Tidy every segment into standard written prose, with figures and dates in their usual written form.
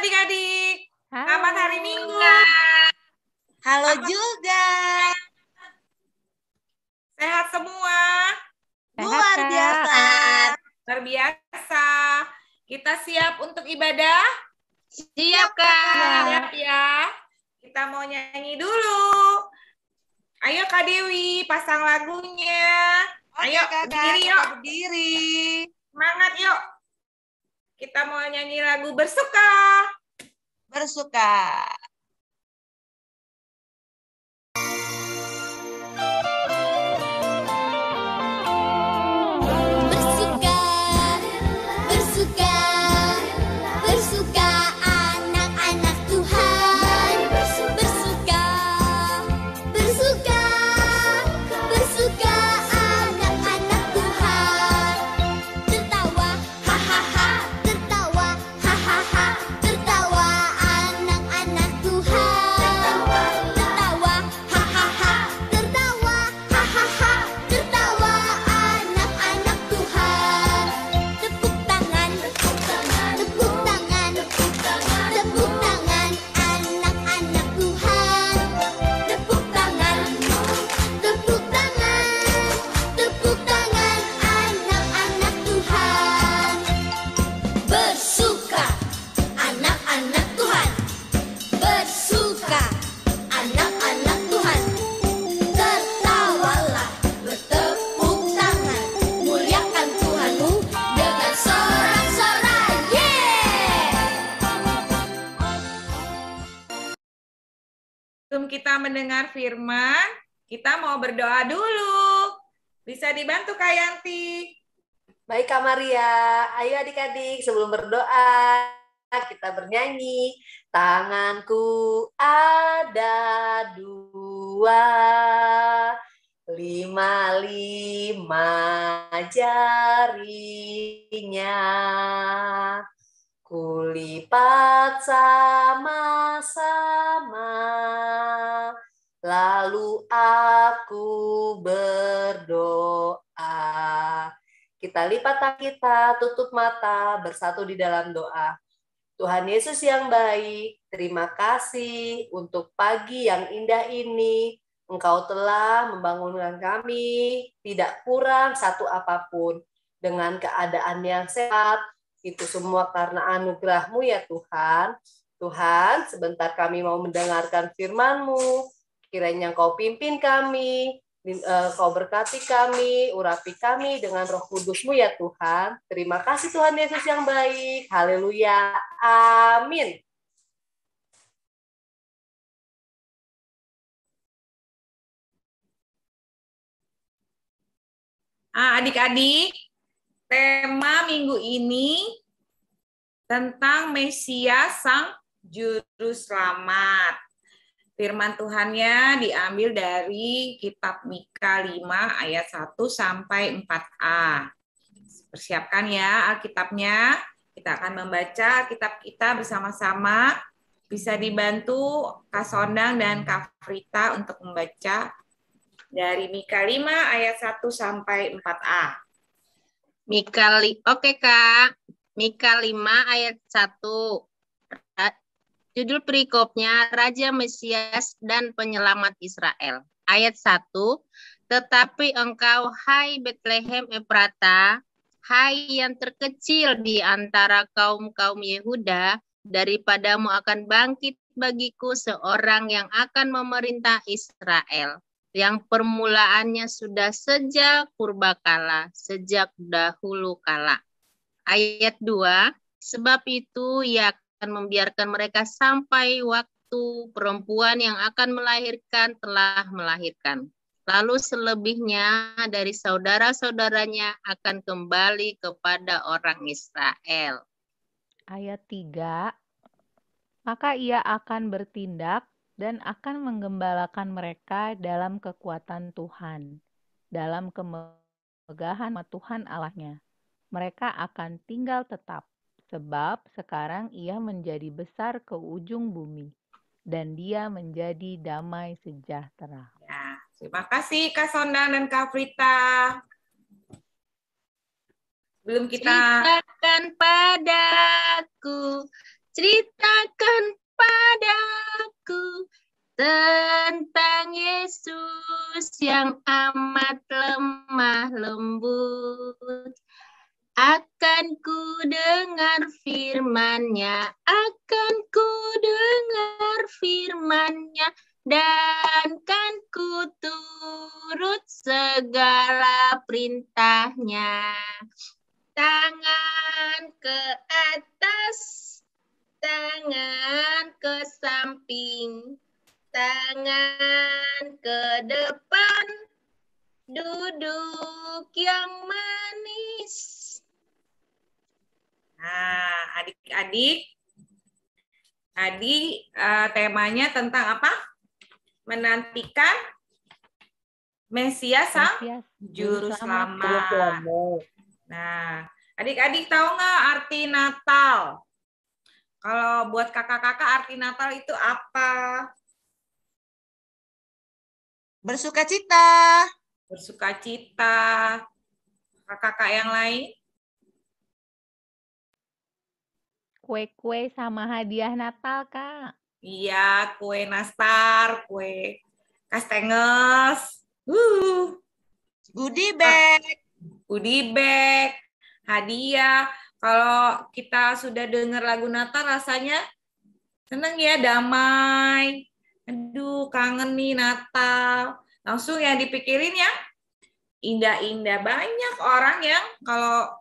adik-adik. Selamat hari Minggu. Halo Apa juga. sehat semua? Luar biasa. Luar biasa. Kita siap untuk ibadah? Siap, Kak. Siap ya. Kita mau nyanyi dulu. Ayo Kak Dewi, pasang lagunya. Oke, Ayo, Kakak, berdiri kita yuk. berdiri. Semangat yuk. Kita mau nyanyi lagu bersuka. Bersuka. Bersuka, bersuka, bersuka anak-anak Tuhan. Bersuka, bersuka, bersuka anak-anak Tuhan. Tertawa, hahaha, tertawa, hahaha, tertawa anak-anak Tuhan. Tertawa, hahaha, tertawa, hahaha, tertawa anak-anak Tuhan. Tepuk tangan, tepuk tangan, tepuk tangan, tepuk tangan, tepuk tangan anak-anak Tuhan. Tepuk tangan, tepuk tangan, tepuk tangan anak-anak Tuhan. Bersuka anak-anak Tuhan. Bersuka anak-anak Tuhan. Tertawalah, bertepuk tangan, muliakan Tuhanmu dengan sorak-sorai. Sebelum kita mendengar firman, kita mau berdoa dulu. Bisa dibantu Kak Yanti? Baik Kak Maria, ayo adik-adik sebelum berdoa kita bernyanyi. Tanganku ada dua, lima jarinya. Kulipat sama-sama, lalu aku berdoa. Kita lipat tangan kita, tutup mata, bersatu di dalam doa. Tuhan Yesus yang baik, terima kasih untuk pagi yang indah ini. Engkau telah membangunkan kami, tidak kurang satu apapun, dengan keadaan yang sehat. Itu semua karena anugerah-Mu ya Tuhan. Tuhan, sebentar kami mau mendengarkan firman-Mu. Kiranya Engkau pimpin kami, Kau berkati kami, urapi kami dengan Roh Kudus-Mu ya Tuhan. Terima kasih Tuhan Yesus yang baik. Haleluya. Amin. Adik-adik, tema minggu ini tentang Mesias Sang Juru Selamat. Firman Tuhannya diambil dari kitab Mika 5 ayat 1 sampai 4a. Persiapkan ya Alkitabnya. Kita akan membaca kitab kita bersama-sama. Bisa dibantu Kak Sondang dan Kak Frita untuk membaca dari Mika 5 ayat 1 sampai 4a. Oke Kak. Mika 5 ayat 1. Judul perikopnya Raja Mesias dan Penyelamat Israel. Ayat 1. Tetapi engkau, hai Betlehem Efrata, hai yang terkecil di antara kaum-kaum Yehuda, daripadamu akan bangkit bagiku seorang yang akan memerintah Israel, yang permulaannya sudah sejak purbakala, sejak dahulu kala. Ayat 2. Sebab itu ia akan membiarkan mereka sampai waktu perempuan yang akan melahirkan telah melahirkan. Lalu selebihnya dari saudara-saudaranya akan kembali kepada orang Israel. Ayat 3, maka ia akan bertindak dan akan menggembalakan mereka dalam kekuatan Tuhan, dalam kemegahan Tuhan Allahnya. Mereka akan tinggal tetap, sebab sekarang ia menjadi besar ke ujung bumi, dan dia menjadi damai sejahtera. Ya, terima kasih Kak Sondang dan Kak Frita. Sebelum kita Ceritakan padaku ceritakan padaku tentang Yesus yang amat lemah lembut. Akan ku dengar firman-Nya, akan ku dengar firman-Nya, dan kan ku turut segala perintahnya. Tangan ke atas, tangan ke samping, tangan ke depan, duduk yang manis. Nah, adik-adik, tadi temanya tentang apa? Menantikan Mesias sang Mesias, Juru Juru Selamat. Selamat. Nah, adik-adik tahu nggak arti Natal? Kalau buat kakak-kakak arti Natal itu apa? Bersukacita. Bersukacita. Kakak-kakak yang lain? Kue-kue sama hadiah Natal, Kak. Iya, kue nastar, kue kastengels, Goodie bag. goodie bag, hadiah. Kalau kita sudah dengar lagu Natal rasanya seneng ya, damai. Aduh, kangen nih Natal. Langsung yang dipikirin yang indah-indah. Banyak orang yang kalau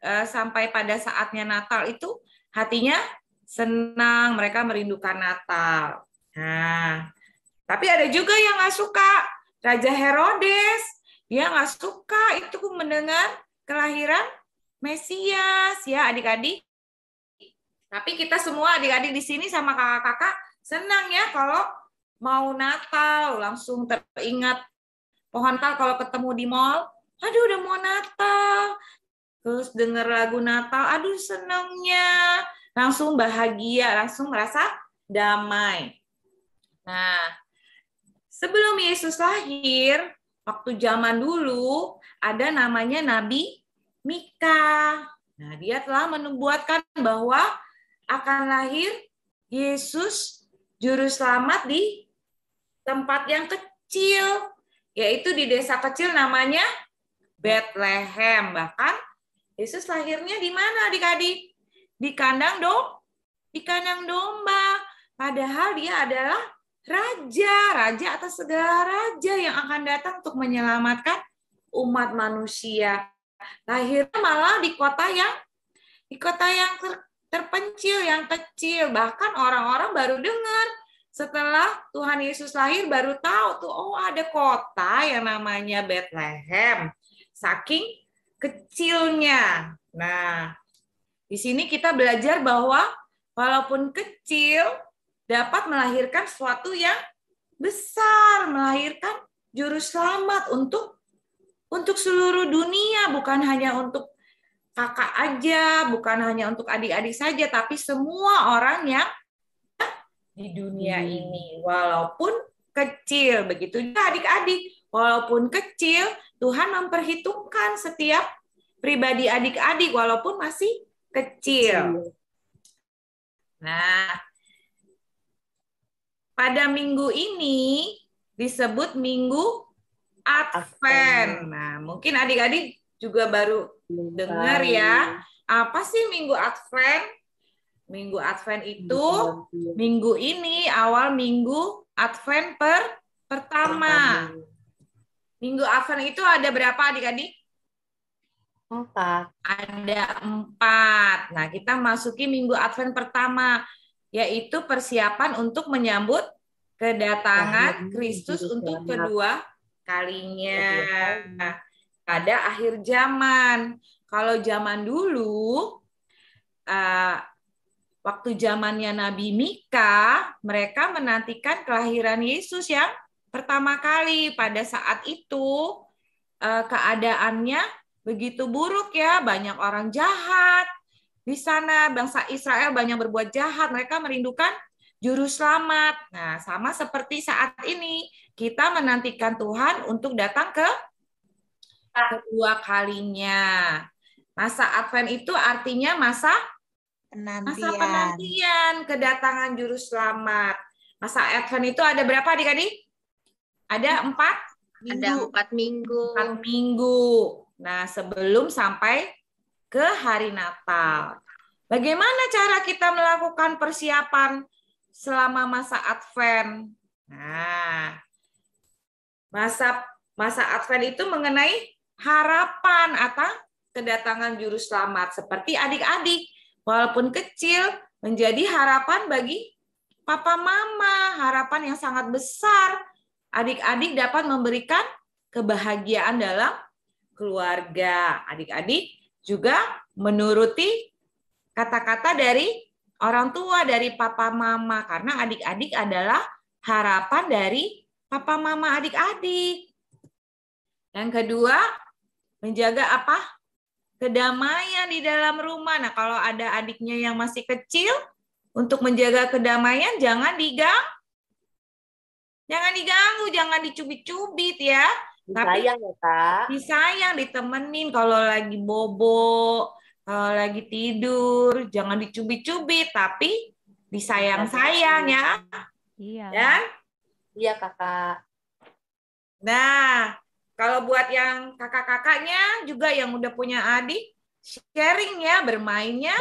sampai pada saatnya Natal itu hatinya senang, mereka merindukan Natal. Nah, tapi ada juga yang nggak suka. Raja Herodes, dia nggak suka itu mendengar kelahiran Mesias, ya adik-adik. Tapi kita semua adik-adik di sini sama kakak-kakak senang ya kalau mau Natal, langsung teringat pohon Natal kalau ketemu di mall. Aduh, udah mau Natal. Terus denger lagu Natal, aduh senangnya. Langsung bahagia, langsung merasa damai. Nah, sebelum Yesus lahir, waktu zaman dulu, ada namanya Nabi Mika. Nah, dia telah menubuatkan bahwa akan lahir Yesus Juru Selamat di tempat yang kecil, yaitu di desa kecil namanya Bethlehem. Bahkan Yesus lahirnya di mana adik-adik? Di kandang domba. Padahal dia adalah raja atas segala raja yang akan datang untuk menyelamatkan umat manusia. Lahirnya malah di kota yang terpencil, yang kecil. Bahkan orang-orang baru dengar setelah Tuhan Yesus lahir baru tahu tuh, oh ada kota yang namanya Bethlehem. Saking kecilnya. Nah, di sini kita belajar bahwa walaupun kecil dapat melahirkan sesuatu yang besar, melahirkan juru selamat untuk seluruh dunia, bukan hanya untuk kakak aja, bukan hanya untuk adik-adik saja, tapi semua orang yang di dunia ini, walaupun kecil. Begitu juga adik-adik, walaupun kecil, Tuhan memperhitungkan setiap pribadi adik-adik walaupun masih kecil. Nah, pada minggu ini disebut Minggu Advent. Nah, mungkin adik-adik juga baru dengar ya. Apa sih Minggu Advent? Minggu Advent itu minggu ini awal minggu Advent pertama. Minggu Advent itu ada berapa adik-adik? 4. Ada 4. Nah, kita masuki minggu Advent pertama, yaitu persiapan untuk menyambut kedatangan Kristus untuk kedua kalinya. Pada akhir zaman. Kalau zaman dulu, waktu zamannya Nabi Mika, mereka menantikan kelahiran Yesus yang pertama kali. Pada saat itu, keadaannya begitu buruk ya, banyak orang jahat. Di sana bangsa Israel banyak berbuat jahat, mereka merindukan juru selamat. Nah, sama seperti saat ini, kita menantikan Tuhan untuk datang ke kedua kalinya. Masa Advent itu artinya masa Masa penantian kedatangan juru selamat. Masa Advent itu ada berapa adik-adik? Ada 4 Ada 4 minggu. 4 minggu. Nah, sebelum sampai ke hari Natal. Bagaimana cara kita melakukan persiapan selama masa Advent? Nah, masa Advent itu mengenai harapan atau kedatangan juru selamat. Seperti adik-adik, walaupun kecil, menjadi harapan bagi papa mama, harapan yang sangat besar. Adik-adik dapat memberikan kebahagiaan dalam keluarga. Adik-adik juga menuruti kata-kata dari orang tua, dari papa mama. Karena adik-adik adalah harapan dari papa mama adik-adik. Yang kedua, menjaga apa? Kedamaian di dalam rumah. Nah, kalau ada adiknya yang masih kecil, untuk menjaga kedamaian jangan diganggu, jangan dicubit-cubit ya. Disayang ya, Kak. Disayang, ditemenin kalau lagi bobo, kalau lagi tidur, jangan dicubit-cubit, tapi disayang-sayang ya. Iya. Ya? Iya, Kakak. Nah, kalau buat yang kakak-kakaknya juga yang udah punya adik, sharing ya, bermainnya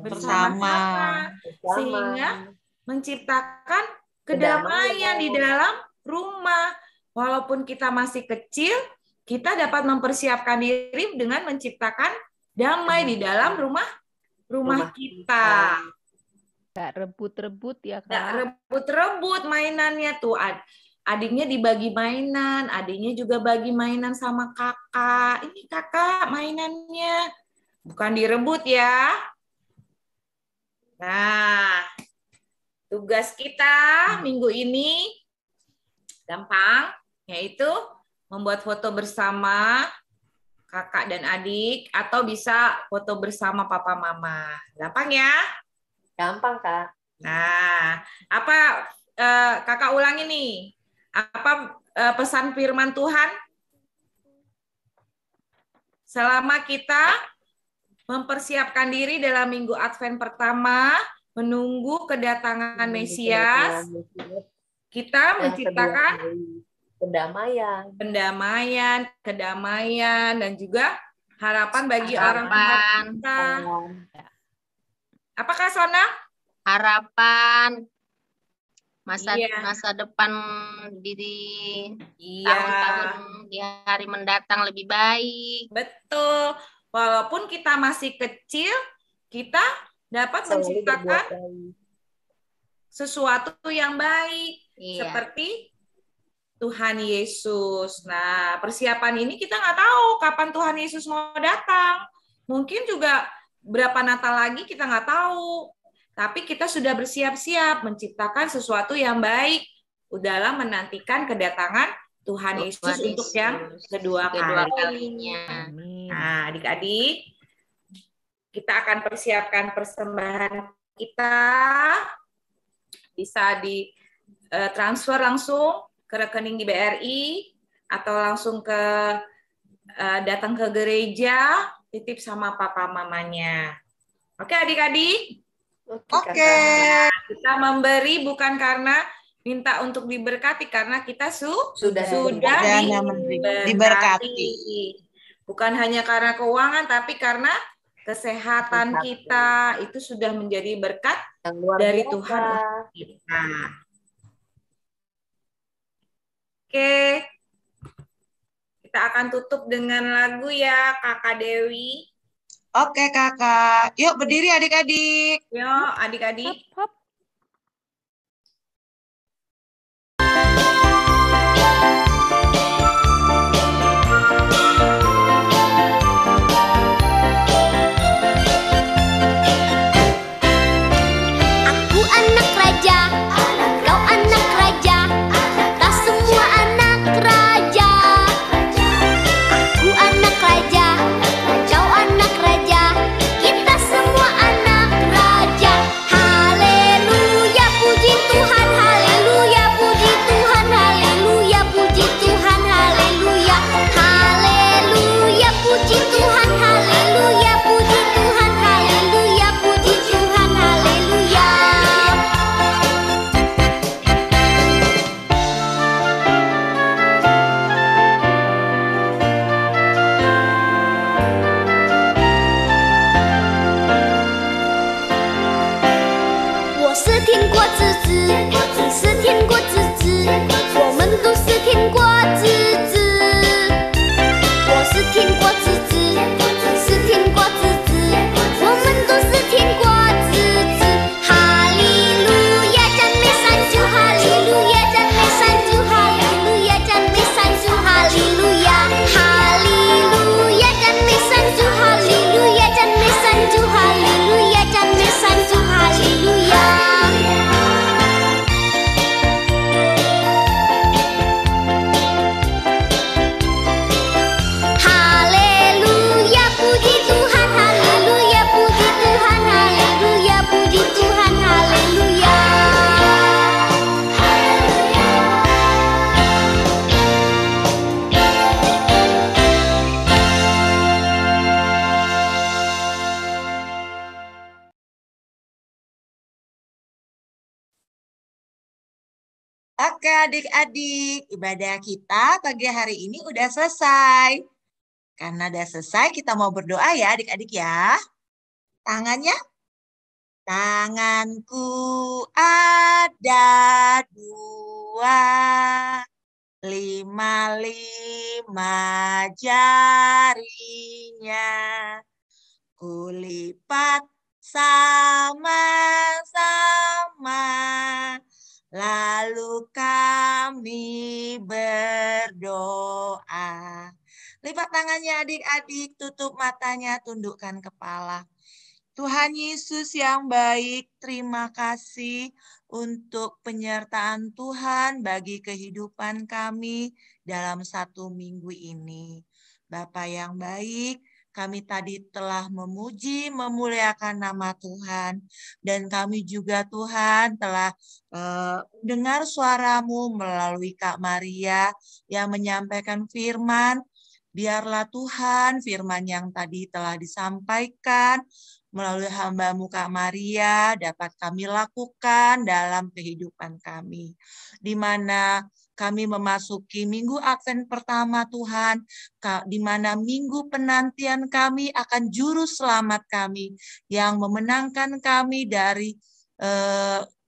bersama-sama. Sehingga menciptakan kedamaian di dalam rumah. Walaupun kita masih kecil, kita dapat mempersiapkan diri dengan menciptakan damai di dalam rumah kita. Gak rebut-rebut ya, Kak. Nggak rebut-rebut mainannya tuh. Adiknya dibagi mainan, adiknya juga bagi mainan sama kakak. Ini kakak mainannya. Bukan direbut ya. Nah, tugas kita minggu ini gampang, yaitu membuat foto bersama kakak dan adik, atau bisa foto bersama papa mama. Gampang ya? Gampang, Kak. Nah, apa kakak ulangi nih? Apa pesan firman Tuhan? Selama kita mempersiapkan diri dalam minggu Advent pertama, menunggu kedatangan Mesias, kita menciptakan kedamaian, dan juga harapan bagi orang kita. Apakah Sona? Harapan masa Iya. masa depan di Iya, tahun-tahun di hari mendatang lebih baik. betul. Walaupun kita masih kecil, kita dapat menciptakan sesuatu yang baik. Iya. Seperti Tuhan Yesus. Nah, persiapan ini kita nggak tahu kapan Tuhan Yesus mau datang. Mungkin juga berapa Natal lagi kita nggak tahu. Tapi kita sudah bersiap-siap menciptakan sesuatu yang baik dalam menantikan kedatangan Tuhan Yesus untuk yang kedua kalinya. Amin. Nah, adik-adik, kita akan persiapkan persembahan kita. Bisa ditransfer langsung ke rekening di BRI, atau langsung datang ke gereja, titip sama papa mamanya. Oke adik-adik? Oke. Kita memberi bukan karena minta untuk diberkati, karena kita sudah diberkati. Bukan hanya karena keuangan, tapi karena kesehatan kita itu sudah menjadi berkat dari Tuhan untuk kita. Oke, kita akan tutup dengan lagu ya, Kakak Dewi. Oke, Kakak. Yuk berdiri adik-adik. Yuk, adik-adik. Hop. Aku anak raja, kau anak raja, kita semua anak raja. Aku anak raja, kau anak raja, kita semua anak raja. Haleluya. Oke adik-adik, ibadah kita pagi hari ini udah selesai. Karena udah selesai, kita mau berdoa ya adik-adik ya. Tangannya. Tanganku ada dua, lima jarinya. Kulipat sama-sama, lalu kami berdoa. Lipat tangannya adik-adik, tutup matanya, tundukkan kepala. Tuhan Yesus yang baik, terima kasih untuk penyertaan Tuhan bagi kehidupan kami dalam 1 minggu ini. Bapa yang baik, kami tadi telah memuji, memuliakan nama Tuhan. Dan kami juga Tuhan telah dengar suara-Mu melalui Kak Maria yang menyampaikan firman. Biarlah Tuhan firman yang tadi telah disampaikan melalui hamba-Mu Kak Maria dapat kami lakukan dalam kehidupan kami. Di mana kami memasuki minggu Advent pertama Tuhan, di mana minggu penantian kami akan juru selamat kami yang memenangkan kami dari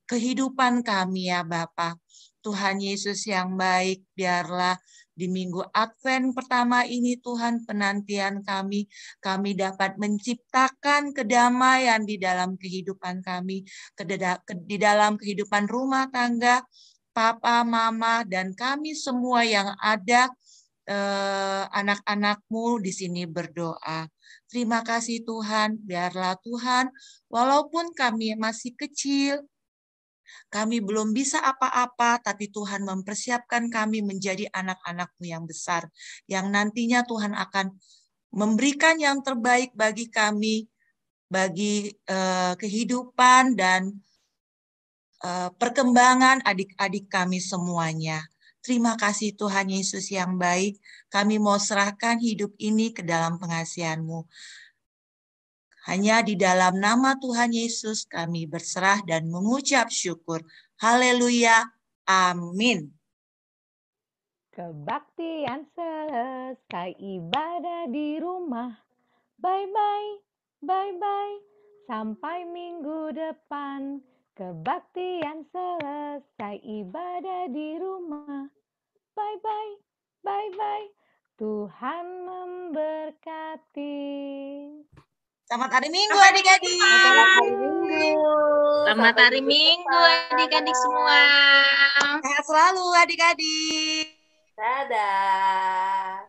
kehidupan kami ya Bapa. Tuhan Yesus yang baik, biarlah di minggu Advent pertama ini Tuhan penantian kami dapat menciptakan kedamaian di dalam kehidupan kami, di dalam kehidupan rumah tangga, Papa, Mama, dan kami semua yang ada anak-anak-Mu di sini berdoa. Terima kasih Tuhan, biarlah Tuhan, walaupun kami masih kecil, kami belum bisa apa-apa, tapi Tuhan mempersiapkan kami menjadi anak-anak-Mu yang besar, yang nantinya Tuhan akan memberikan yang terbaik bagi kami, bagi kehidupan dan perkembangan adik-adik kami semuanya. Terima kasih Tuhan Yesus yang baik, kami mau serahkan hidup ini ke dalam pengasihan-Mu. Hanya di dalam nama Tuhan Yesus kami berserah dan mengucap syukur. Haleluya. Amin. Kebaktian selesai, ibadah di rumah. Bye-bye, bye-bye, sampai minggu depan. Kebaktian selesai, ibadah di rumah. Bye-bye, bye-bye, Tuhan memberkati. Selamat hari Minggu adik-adik. Selamat hari Minggu. Selamat Sampai hari minggu Minggu depan. adik-adik semua. Sehat selalu adik-adik. Dadah.